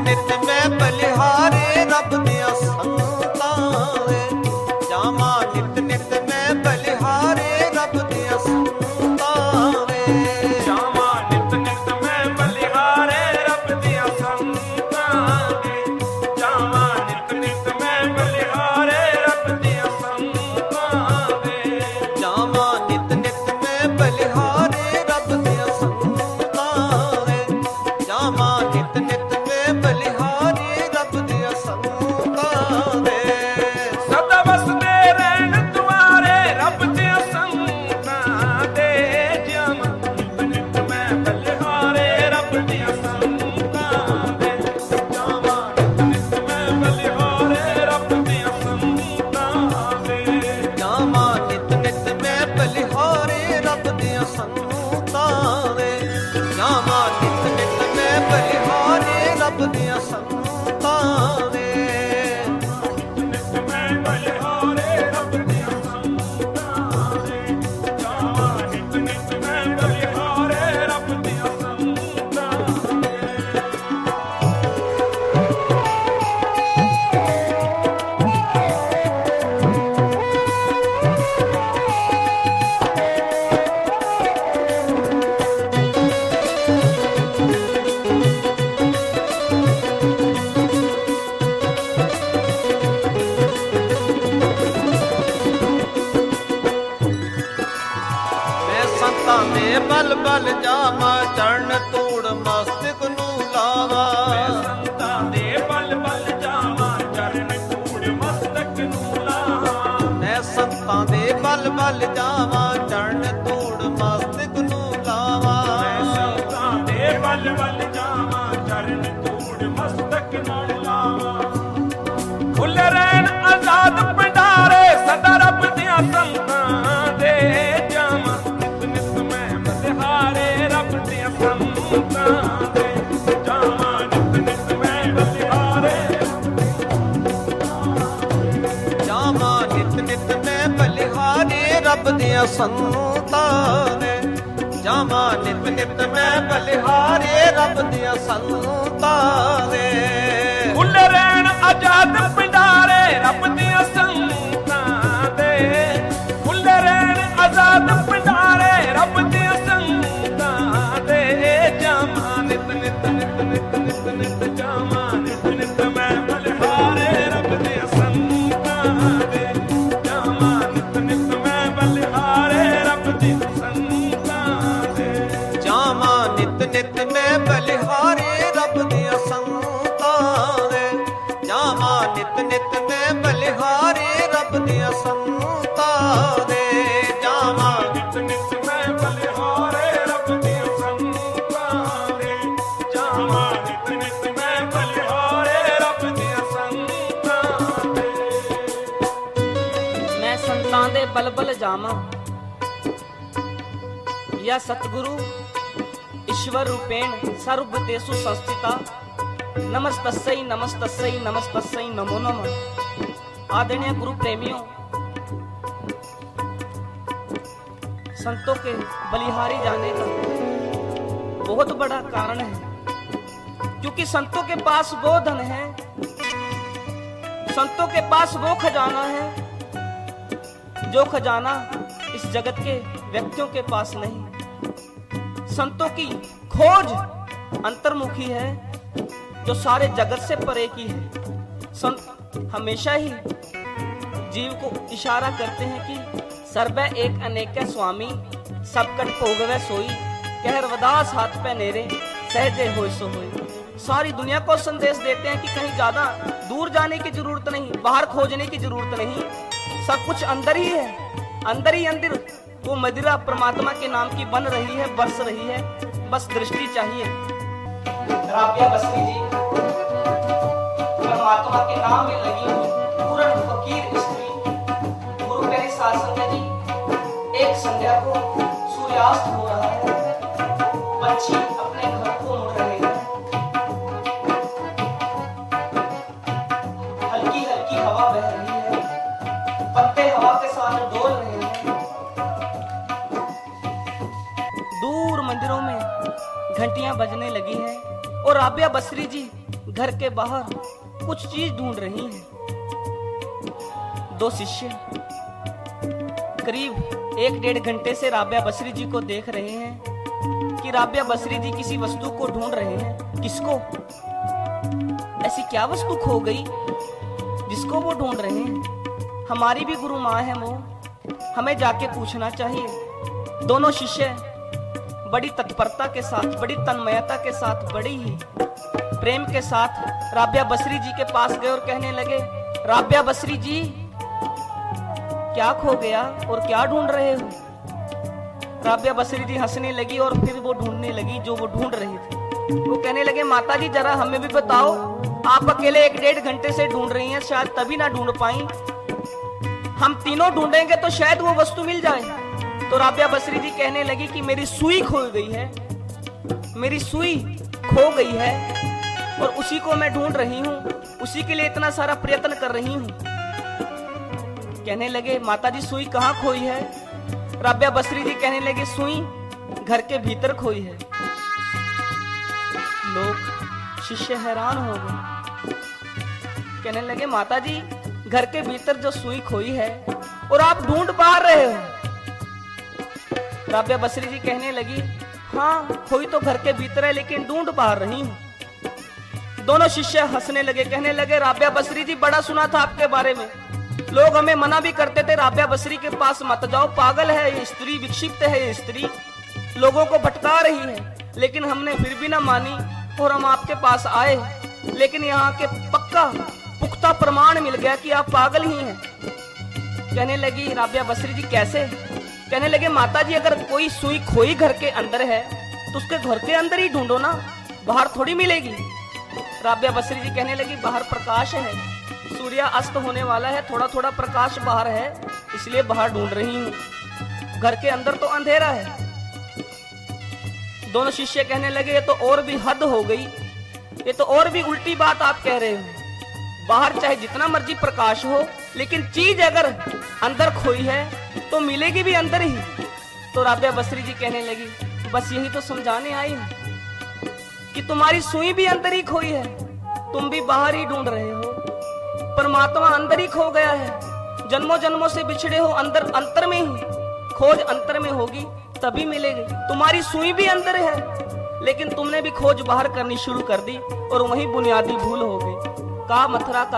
ਨਿਤ ਮੈਂ ਬਲਿਹਾਰੇ ਰੱਬ ਦੀਆਂ ਸੰਤਾਂ ਵੇ ਜਾਵਾਂ ਨਿਤ ਨਿਤ ਮੈਂ ਬਲਿਹਾਰੇ ਰੱਬ ਦੀਆਂ ਸੰਤਾਂ ਵੇ ਜਾਵਾਂ ਨਿਤ ਨਿਤ ਮੈਂ ਬਲਿਹਾਰੇ ਰੱਬ ਦੀਆਂ ਸੰਤਾਂ ਵੇ ਜਾਵਾਂ ਨਿਤ ਨਿਤ ਮੈਂ ਬਲਿਹਾਰੇ ਰੱਬ ਦੀਆਂ ਸੰਤਾਂ ਵੇ ਜਾਵਾਂ ਨਿਤ ਨਿਤ ਮੈਂ ਬਲਿਹਾਰੇ ਰੱਬ ਦੀਆਂ ਸੰਤਾਂ ਵੇ ਜਾਵਾਂ ਨਿਤ ਨਿਤ ਮੈਂ ਬਲਿਹਾਰੇ ਰੱਬ ਦੀਆਂ ਸੰਤਾਂ ਵੇ ਸਦਾ ਵਸਦੇ ਰਹਿਣ ਦੁਆਰੇ ਰੱਬ ਦੀਆਂ ਸੰਤਾਂ ਦੇ ਜਾਵਾਂ ਨਿਤ ਨਿਤ ਮੈਂ ਬਲਿਹਾਰੇ ਰੱਬ ਦੀਆਂ ਸੰਤਾਂ ਦੇ ਜਾਵਾਂ ਨਿਤ ਨਿਤ ਮੈਂ ਬਲਿਹਾਰੇ ਰੱਬ ਦੀਆਂ ਸੰਤਾਂ ਦੇ ਜਾਵਾਂ ਨਿਤ ਨਿਤ ਮੈਂ ਬਲਿਹਾਰੇ ਰੱਬ ਦੀਆਂ ਸੰਤਾਂ ਵੇ ਜਾਵਾਂ ਨਿਤ ਨਿਤ ਮੈਂ ਬਲਿਹਾਰੇ ਰੱਬ ਦੀਆਂ ਸੰਤਾਂ ਵੇ ਨਿਤ ਮੈਂ ਬਲਿਹਾਰੇ ਰੱਬ ਦੀਆਂ ਸੰਤਾਂ ਦੇ ਜਾਵਾਂ ਨਿਤ ਨਿਤ ਮੈਂ ਬਲਿਹਾਰੇ ਰੱਬ ਦੀਆਂ ਸੰਤਾਂ ਦੇ ਮੈਂ ਸੰਤਾਂ ਦੇ ਬਲ ਬਲ ਜਾਵਾਂ ਚਰਨ ਧੂੜ ਮਸਤਕ ਨੂੰ ਲਾਵਾਂ ਸੰਤਾਂ ਦੇ ਬਲ ਬਲ ਜਾਵਾਂ ਚਰਨ ਧੂੜ ਮਸਤਕ ਨੂੰ ਲਾਵਾਂ ਮੈਂ ਸੰਤਾਂ ਦੇ ਬਲ ਬਲ ਜਾਵਾਂ ਚਰਨ ਧੂੜ ਮਸਤਕ ਨੂੰ ਲਾਵਾਂ ਸੰਤਾਂ ਦੇ ਬਲ ਬਲ ਜਾਵਾਂ ਚਰਨ ਧੂੜ ਮਸਤਕ ਨੂੰ ਲਾਵਾਂ ਖੁੱਲੇ ਰਹਿਣ ਆਜ਼ਾਦ ਭੰਡਾਰੇ ਸਦਾ ਰੱਬ ਦੀਆਂ ਸੰਤਾਂ ਦੇ ਜਾਵਾਂ ਨਿਤ ਨਿਤ ਮੈਂ ਬਲਿਹਾਰੇ ਰੱਬ ਦੀਆਂ ਸੰਤਾਂ ਦੇ ਜਾਵਾਂ ਨਿਤ ਨਿਤ ਮੈਂ ਬਲਿਹਾਰੇ ਜਾਵਾਂ ਨਿਤ ਨਿਤ ਮੈਂ ਬਲਿਹਾਰੇ ਰੱਬ ਦੀਆਂ ਸੰਤਾਂ ਵੇ ਜਾਵਾਂ ਨਿਤ ਨਿਤ ਮੈਂ ਬਲਿਹਾਰੇ ਰੱਬ ਦੀਆਂ ਸੰਤਾਂ ਵੇ ਖੁੱਲੇ ਰਹਿਣ ਆਜ਼ਾਦ ਭੰਡਾਰੇ ਰੱਬ ਦੀਆਂ ਸੰਤਾਂ ਦੇ ਖੁੱਲੇ ਰਹਿਣ ਆਜ਼ਾਦ ਭੰਡਾਰੇ ਰੱਬ ਦੀਆਂ ਸੰਤਾਂ ਦੇ ਜਾਵਾਂ ਨਿਤ ਨਿਤ ਨਿਤ ਨਿਤ ਨਿਤ ਨਿਤ ਜਾਵਾਂ ਨਿਤ ਨਿਤ ਮੈਂ ਬਲਿਹਾਰੇ ਰੱਬ ਦੀਆਂ ਸੰਤਾਂ ਦੇ ਜਾਵਾਂ ਨਿਤ ਨਿਤ ਮੈਂ ਬਲਿਹਾਰੇ ਰੱਬ ਦੀਆਂ ਸੰਤਾਂ ਦੇ ਜਾਵਾਂ ਨਿਤ ਨਿਤ ਮੈਂ ਬਲਿਹਾਰੇ ਰੱਬ ਦੀਆਂ ਸੰਤਾਂ ਵੇ ਜਾਵਾਂ ਨਿਤ ਨਿਤ ਮੈਂ ਬਲਿਹਾਰੇ ਰੱਬ ਦੀਆਂ ਸੰਤਾਂ ਵੇ ਜਾਵਾਂ ਨਿਤ ਨਿਤ ਮੈਂ ਬਲਿਹਾਰੇ ਰੱਬ ਦੀਆਂ ਸੰਤਾਂ ਦੇ ਜਾਵਾਂ ਨਿਤ ਨਿਤ ਮੈਂ ਬਲਿਹਾਰੇ ਰੱਬ ਦੀਆਂ ਸੰਤਾਂ ਦੇ मैं संतां दे बल बल जावां या सतगुरु ईश्वर रूपेण सर्वभूतेषु संस्थिता नमस्तस्यै नमस्तस्यै नमस्तस्यै नमो नमः। आदरणीय गुरु प्रेमियों, संतों के बलिहारी जाने का बहुत बड़ा कारण है, क्योंकि संतों के पास वो धन है, संतों के पास वो खजाना है जो खजाना इस जगत के व्यक्तियों के पास नहीं। संतों की खोज अंतर्मुखी है जो सारे जगत से परे की है। संत हमेशा ही जीव को इशारा करते हैं कि सर्वे एक अनेक स्वामी सबकट भोगवे सोई कह रविदास हाथ पे नेरे सहजे होय सो होय। सारी दुनिया को संदेश देते हैं कि कहीं ज्यादा दूर जाने की जरूरत नहीं, बाहर खोजने की जरूरत नहीं, सब कुछ अंदर ही है, अंदर ही अंदर वो मदिरा परमात्मा के नाम की बन रही है, बरस रही है, बस दृष्टि चाहिए। राबिया बस्ती जी परमात्मा के नाम में लगी हुई पूर्ण फकीर स्त्री गुरु प्यारे शासन में जी एक संध्या को सूर्यास्त हो रहा है, पंछी अपने घर को मुड़ रहे हैं, हल्की हल्की हवा बह रही है, पत्ते हवा के साथ डोल रहे हैं, दूर मंदिरों में घंटियां बजने लगी हैं और राबिया बसरी जी घर के बाहर कुछ चीज ढूंढ रही हैं। दो शिष्य करीब 1-1.5 घंटे से राबिया बसरी जी को देख रहे हैं कि राबिया बसरी जी किसी वस्तु को ढूंढ रहे हैं। किसको? ऐसी क्या वस्तु खो गई जिसको वो ढूंढ रहे हैं? हमारी भी गुरु माँ है वो, हमें जाके पूछना चाहिए। दोनों शिष्य बड़ी तत्परता के साथ, बड़ी तन्मयता के साथ, बड़ी ही प्रेम के साथ राबिया बसरी जी के पास गए और कहने लगे, राबिया बसरी जी, क्या खो गया और क्या ढूंढ रहे हो? राबिया बसरी जी हंसने लगी और फिर वो ढूंढने लगी जो वो ढूंढ रही थी। वो कहने लगे, माता जी जरा हमें भी बताओ, आप अकेले 1-1.5 घंटे से ढूंढ रही हैं, शायद तभी ना ढूंढ पाई, हम तीनों ढूंढेंगे तो शायद वो वस्तु मिल जाए। तो राबिया बसरी जी कहने लगी कि मेरी सुई खो गई है, मेरी सुई खो गई है और उसी को मैं ढूंढ रही हूँ, उसी के लिए इतना सारा प्रयत्न कर रही हूँ। कहने लगे, माता जी सुई कहाँ खोई है? राबिया बसरी जी कहने लगे, सुई घर के भीतर खोई है। लोग शिष्य हैरान हो गए, कहने लगे, माता जी घर के भीतर जो सुई खोई है और आप ढूंढ पा रहे हो? राबिया बसरी जी कहने लगी, हाँ खोई तो घर के भीतर है लेकिन ढूंढ पा रही हूँ। दोनों शिष्य हंसने लगे, कहने लगे, राबिया बसरी जी बड़ा सुना था आपके बारे में, लोग हमें मना भी करते थे, राबिया बसरी के पास मत जाओ, पागल है ये स्त्री, विक्षिप्त है ये स्त्री, लोगों को भटका रही है, लेकिन हमने फिर भी ना मानी और हम आपके पास आए, लेकिन यहाँ के पक्का पुख्ता प्रमाण मिल गया कि आप पागल ही हैं। कहने लगी राबिया बसरी जी, कैसे? कहने लगे, माता जी अगर कोई सुई खोई घर के अंदर है तो उसके घर के अंदर ही ढूंढो ना, बाहर थोड़ी मिलेगी। राबिया बसरी जी कहने लगी, बाहर प्रकाश है, सूर्य अस्त होने वाला है, थोड़ा थोड़ा प्रकाश बाहर है, इसलिए बाहर ढूंढ रही हूँ, घर के अंदर तो अंधेरा है। दोनों शिष्य कहने लगे, ये तो और भी हद हो गई, ये तो और भी उल्टी बात आप कह रहे हो, बाहर चाहे जितना मर्जी प्रकाश हो लेकिन चीज अगर अंदर खोई है तो मिलेगी भी अंदर ही। तो राबिया बसरी जी कहने लगी, बस यही तो समझाने आई हूं कि तुम्हारी सुई भी अंदर ही खोई है, तुम भी बाहर ही ढूंढ रहे हो, परमात्मा अंदर ही खो गया है, जन्मों जन्मों से बिछड़े हो अंदर, अंतर में ही, खोज अंतर में होगी तभी मिलेगी। तुम्हारी सुई भी अंदर है लेकिन तुमने भी खोज बाहर करनी शुरू कर दी और वही बुनियादी भूल हो गई। का मथुरा का